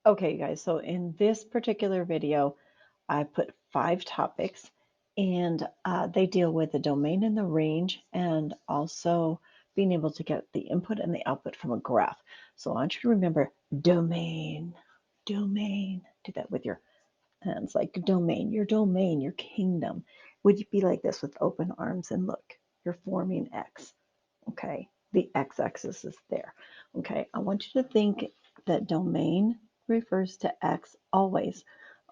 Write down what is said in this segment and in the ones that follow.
Okay, guys, so in this particular video, I put 5 topics and they deal with the domain and the range and also being able to get the input and the output from a graph. So I want you to remember domain, domain. Do that with your hands like domain, your kingdom. Would you be like this with open arms and look, you're forming X. Okay, the x-axis is there. Okay, I want you to think that domain refers to x always.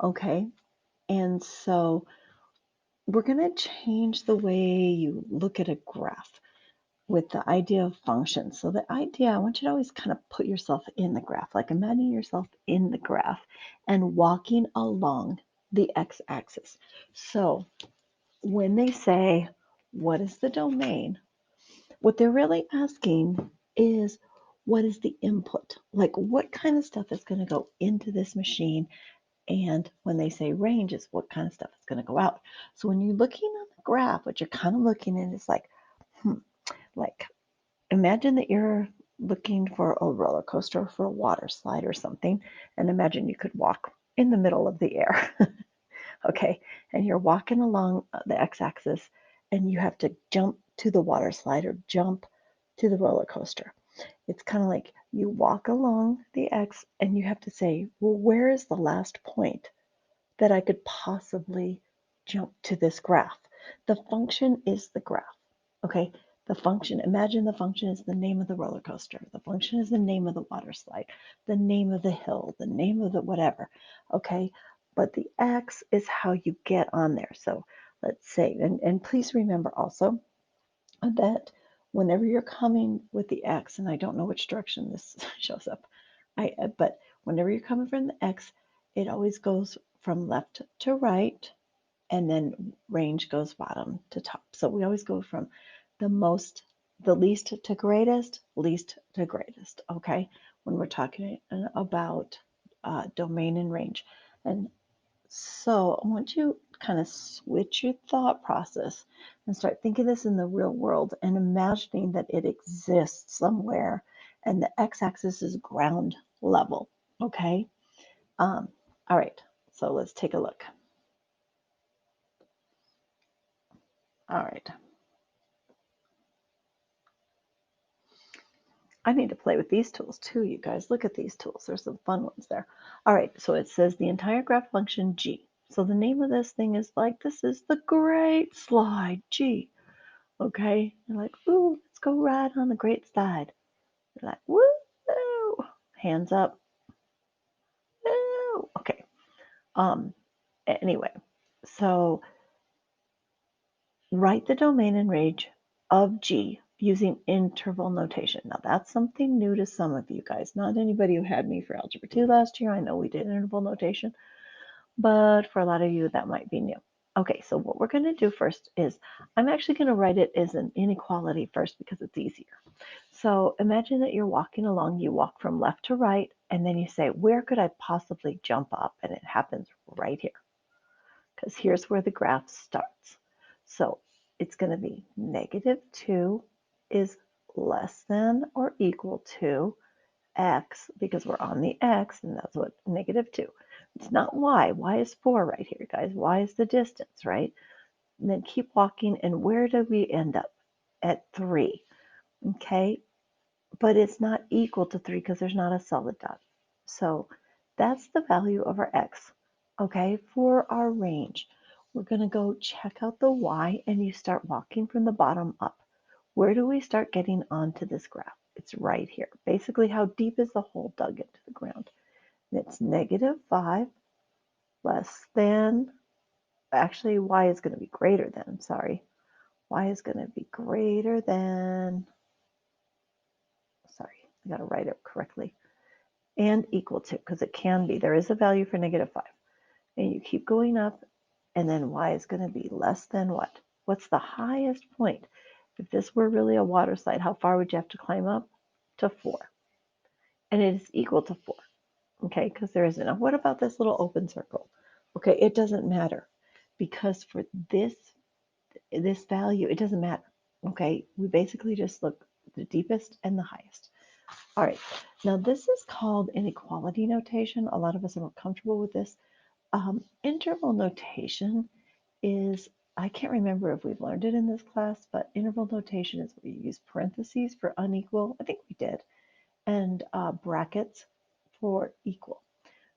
Okay, and so we're going to change the way you look at a graph with the idea of functions. So the idea, I want you to always kind of put yourself in the graph, like imagine yourself in the graph and walking along the x-axis. So when they say, what is the domain? What they're really asking is, what is the input? Like, what kind of stuff is going to go into this machine? And when they say range, is what kind of stuff is going to go out. So when you're looking on the graph, what you're kind of looking at is like, like imagine that you're looking for a roller coaster or for a water slide or something, and imagine you could walk in the middle of the air. Okay, and you're walking along the x-axis and you have to jump to the water slide or jump to the roller coaster. It's kind of like you walk along the x and you have to say, well, where is the last point that I could possibly jump to this graph? The function is the graph. Okay, the function, imagine the function is the name of the roller coaster, the function is the name of the water slide, the name of the hill, the name of the whatever. Okay, but the x is how you get on there. So let's say, and please remember also that whenever you're coming with the x, and I don't know which direction this shows up, but whenever you're coming from the x, it always goes from left to right, and then range goes bottom to top. So we always go from the least to greatest, least to greatest. Okay, when we're talking about domain and range, and so I want you to kind of switch your thought process and start thinking this in the real world and imagining that it exists somewhere and the x-axis is ground level. Okay. Um, all right. So let's take a look. All right. I need to play with these tools too, you guys. Look at these tools. There's some fun ones there. All right. So it says the entire graph function G. So the name of this thing is like, this is the great slide G. Okay? You're like, ooh, let's go ride on the great slide. You're like, woo! Hands up. Woo! Okay. Um, anyway, so write the domain and range of G using interval notation. Now that's something new to some of you guys. Not anybody who had me for Algebra 2 last year. I know we did interval notation, but for a lot of you that might be new. Okay, so what we're going to do first is I'm actually going to write it as an inequality first because it's easier. So imagine that you're walking along, you walk from left to right, and then you say, where could I possibly jump up? And it happens right here, because here's where the graph starts. So it's going to be -2 is less than or equal to x, because we're on the x, and that's what -2. It's not y. Y is 4 right here, guys. Y is the distance, right? And then keep walking, and where do we end up? At 3. Okay, but it's not equal to 3 because there's not a solid dot. So that's the value of our x. Okay, for our range, we're going to go check out the y, and you start walking from the bottom up. Where do we start getting onto this graph? It's right here. Basically, how deep is the hole dug into the ground? And it's -5 less than, actually, y is going to be greater than, sorry. Y is going to be greater than, sorry, I got to write it correctly, and equal to, because it can be. There is a value for -5. And you keep going up, and then y is going to be less than what? What's the highest point? If this were really a water slide, how far would you have to climb up? To 4. And it is equal to 4. Okay, because there isn't. Now, what about this little open circle? Okay, it doesn't matter, because for this value, it doesn't matter. Okay, we basically just look the deepest and the highest. All right, now this is called inequality notation. A lot of us are more comfortable with this. Interval notation is, I can't remember if we've learned it in this class, but interval notation is where you use parentheses for unequal. I think we did, and brackets for equal.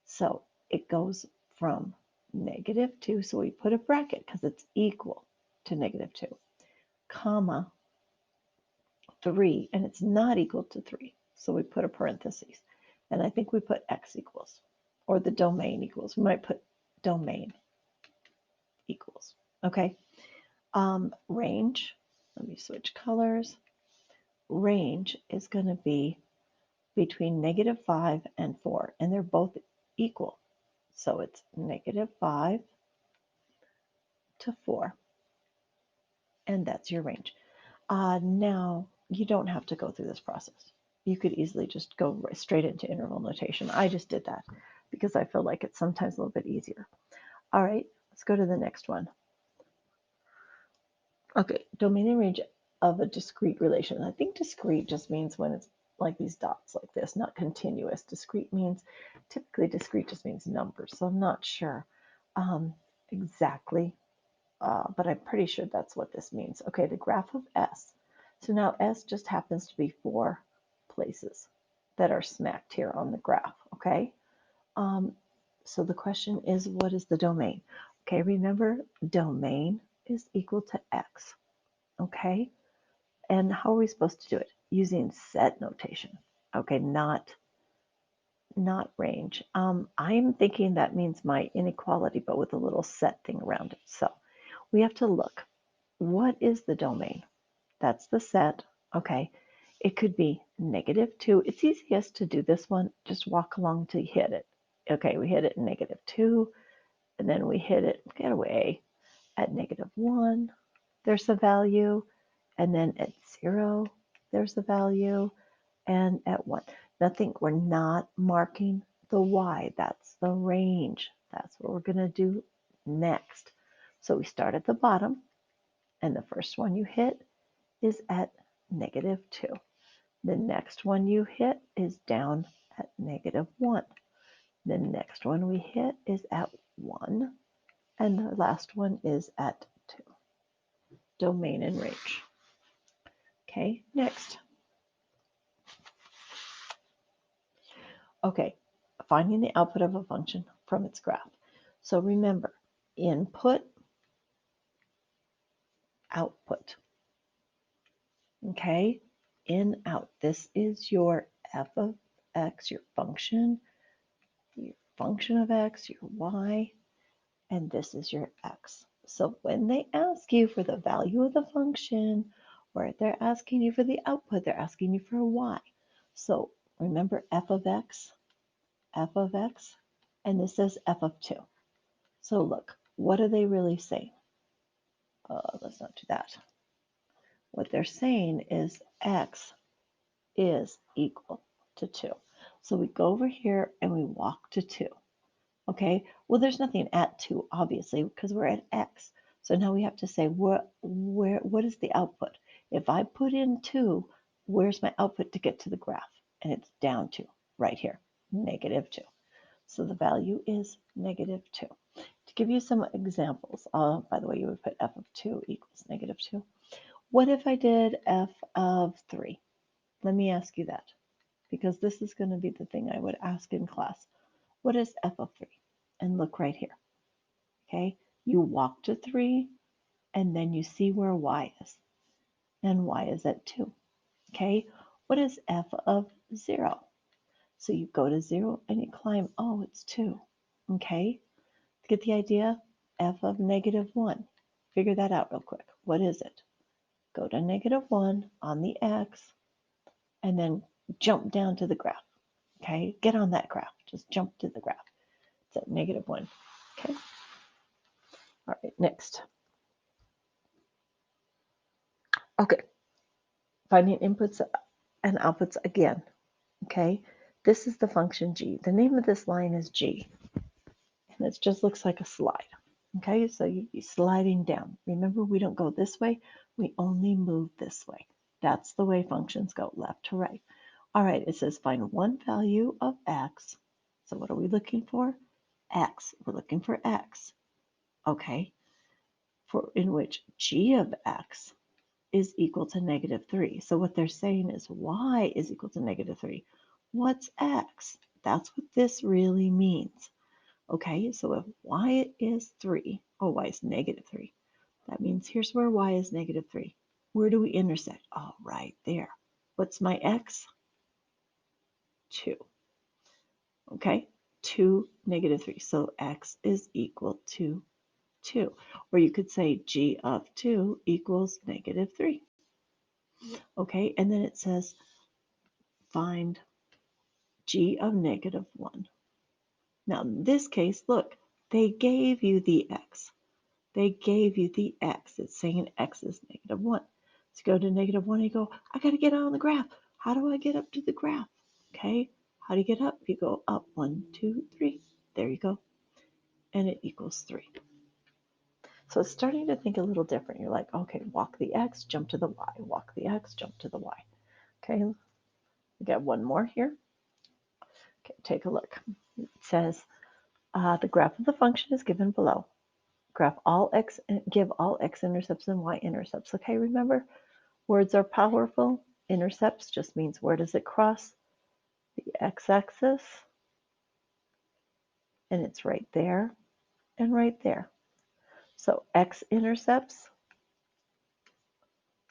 So it goes from -2, so we put a bracket because it's equal to -2, comma 3, and it's not equal to 3, so we put a parentheses. And I think we put x equals, or the domain equals. We might put domain equals. Okay. Range, let me switch colors. Range is going to be between -5 and 4, and they're both equal. So it's -5 to 4, and that's your range. Now, you don't have to go through this process. You could easily just go straight into interval notation. I just did that because I feel like it's sometimes a little bit easier. All right, let's go to the next one. Okay, domain and range of a discrete relation. I think discrete just means when it's like these dots like this, not continuous. Discrete means, typically discrete just means numbers. So I'm not sure exactly, but I'm pretty sure that's what this means. Okay, the graph of S. So now S just happens to be 4 places that are smacked here on the graph, okay? So the question is, what is the domain? Okay, remember, domain is equal to X, okay? And how are we supposed to do it? Using set notation, okay, not range. I'm thinking that means my inequality, but with a little set thing around it. So we have to look. What is the domain? That's the set. Okay. It could be -2. It's easiest to do this one. Just walk along till you hit it. Okay, we hit it in -2, and then we hit it, get away, at -1. There's the value. And then at 0, there's the value. And at 1. Nothing, we're not marking the y. That's the range. That's what we're going to do next. So we start at the bottom, and the first one you hit is at -2. The next one you hit is down at -1. The next one we hit is at 1. And the last one is at 2. Domain and range. Okay, next. Okay, finding the output of a function from its graph. So remember, input, output. Okay, in, out. This is your f of x, your function of x, your y, and this is your x. So when they ask you for the value of the function, or they're asking you for the output, they're asking you for a y. So remember f of x, and this is f of 2. So look, what are they really saying? Let's not do that. What they're saying is x is equal to 2. So we go over here and we walk to 2. Okay, well, there's nothing at 2, obviously, because we're at x. So now we have to say, what is the output? If I put in 2, where's my output to get to the graph? And it's down 2, right here, -2. So the value is -2. To give you some examples, by the way, you would put f of 2 equals -2. What if I did f of 3? Let me ask you that, because this is going to be the thing I would ask in class. What is f of 3? And look right here. Okay, you walk to 3, and then you see where y is, and y is at 2. Okay, what is f of 0? So you go to 0 and you climb, oh, it's 2. Okay, get the idea? F of -1. Figure that out real quick. What is it? Go to -1 on the x, and then jump down to the graph. Okay, get on that graph. Just jump to the graph. It's at -1. Okay. All right, next. Okay, finding inputs and outputs again. Okay, this is the function g. The name of this line is g, and it just looks like a slide. Okay, so you're sliding down. Remember, we don't go this way, we only move this way. That's the way functions go, left to right. All right, it says find one value of x. So what are we looking for? X. We're looking for x. Okay, for in which g of x is equal to -3. So what they're saying is y is equal to -3. What's x? That's what this really means. Okay, so if y is 3, oh, y is -3, that means here's where y is -3. Where do we intersect? Oh, right there. What's my x? 2. Okay, 2, -3. So x is equal to 2. Or you could say g of 2 equals -3. Okay, and then it says find g of -1. Now, in this case, look, they gave you the x. They gave you the x. It's saying x is -1. So you go to -1 and you go, I got to get on the graph. How do I get up to the graph? Okay, how do you get up? You go up 1, 2, 3. There you go. And it equals 3. So it's starting to think a little different. You're like, okay, walk the x, jump to the y. Walk the x, jump to the y. Okay, we got one more here. Okay, take a look. It says the graph of the function is given below. Graph all x, give all x-intercepts and y-intercepts. Okay, remember, words are powerful. Intercepts just means where does it cross the x-axis, and it's right there and right there. So x-intercepts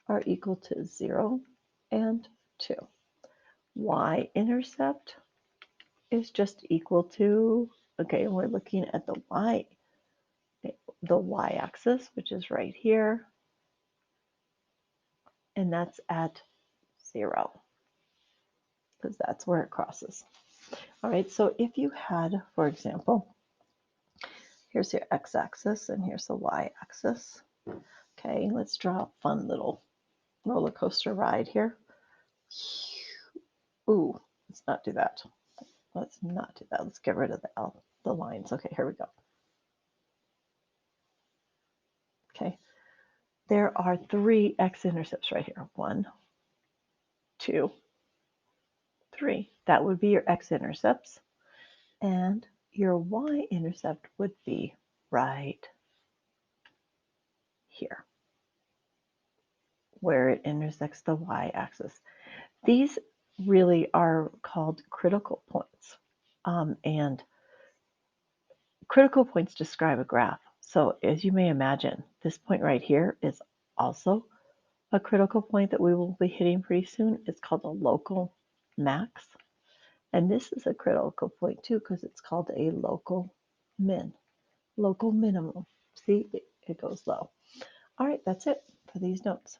are equal to 0 and 2. Y-intercept is just equal to, okay, and we're looking at the y-axis, which is right here, and that's at 0, because that's where it crosses. All right, so if you had, for example, here's your x-axis and here's the y-axis. Okay, let's draw a fun little roller coaster ride here. Ooh, let's not do that. Let's not do that. Let's get rid of the lines. Okay, here we go. Okay, there are 3 x-intercepts right here. 1, 2, 3. That would be your x-intercepts. And your y-intercept would be right here, where it intersects the y-axis. These really are called critical points. And critical points describe a graph. So as you may imagine, this point right here is also a critical point that we will be hitting pretty soon. It's called a local max. And this is a critical point too, because it's called a local min, local minimum. See, it goes low. All right, that's it for these notes.